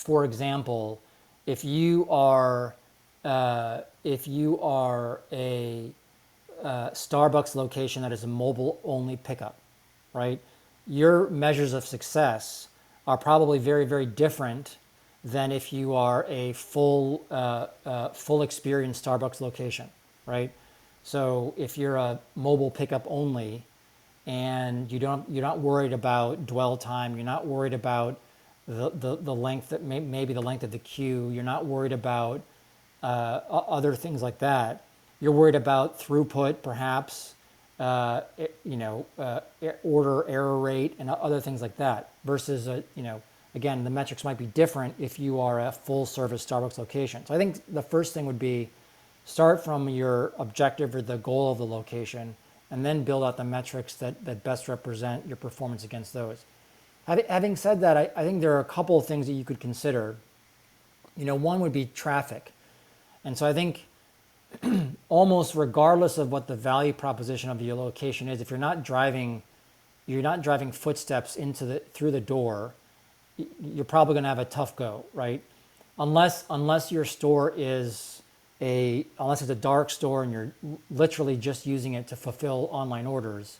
for example, if you are a Starbucks location that is a mobile only pickup, right? Your measures of success are probably very, very different than if you are a full experience Starbucks location, right? So if you're a mobile pickup only, and you're not worried about dwell time, you're not worried about the length that maybe the length of the queue, you're not worried about other things like that. You're worried about throughput, perhaps, order error rate, and other things like that. Versus, again, the metrics might be different if you are a full service Starbucks location. So I think the first thing would be start from your objective or the goal of the location, and then build out the metrics that best represent your performance against those. Having said that, I think there are a couple of things that you could consider. One would be traffic. And so I think almost regardless of what the value proposition of your location is, if you're not driving footsteps through the door, you're probably going to have a tough go, right? Unless your store is unless it's a dark store and you're literally just using it to fulfill online orders.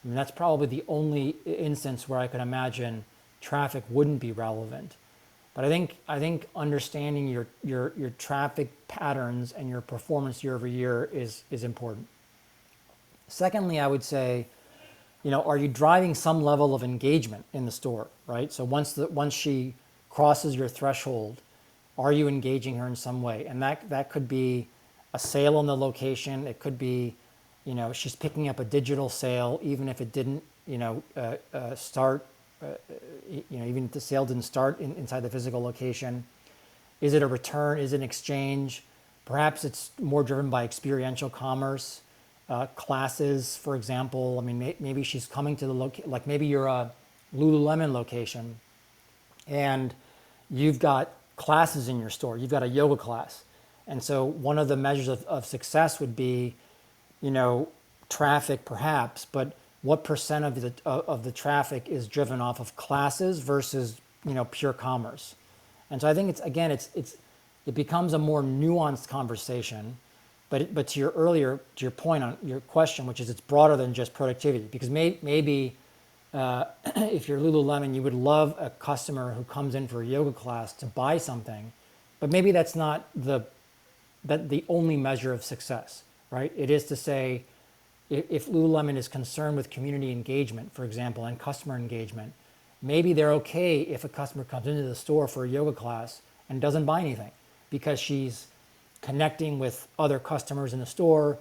I mean, that's probably the only instance where I could imagine traffic wouldn't be relevant. But I think understanding your traffic patterns and your performance year over year is important. Secondly, I would say, are you driving some level of engagement in the store, right? So once she crosses your threshold, are you engaging her in some way? And that could be a sale on the location. It could be, she's picking up a digital sale, even if it didn't, start, even if the sale didn't start inside the physical location. Is it a return? Is it an exchange? Perhaps it's more driven by experiential commerce, classes, for example. I mean, maybe she's coming to the location, like maybe you're a Lululemon location and you've got classes in your store. You've got a yoga class. And so one of the measures of success would be, traffic perhaps, but what percent of the traffic is driven off of classes versus, pure commerce. And so I think it becomes a more nuanced conversation, but to your point on your question, which is it's broader than just productivity, because maybe if you're Lululemon, you would love a customer who comes in for a yoga class to buy something, but maybe that's not the only measure of success, right? It is to say, if Lululemon is concerned with community engagement, for example, and customer engagement, maybe they're okay if a customer comes into the store for a yoga class and doesn't buy anything because she's connecting with other customers in the store,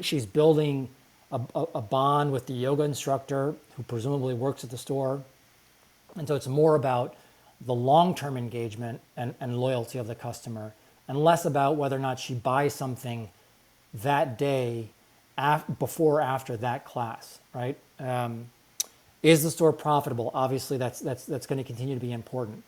she's building a bond with the yoga instructor who presumably works at the store. And so it's more about the long-term engagement and loyalty of the customer and less about whether or not she buys something that day before or after that class, right? Is the store profitable? Obviously, that's going to continue to be important.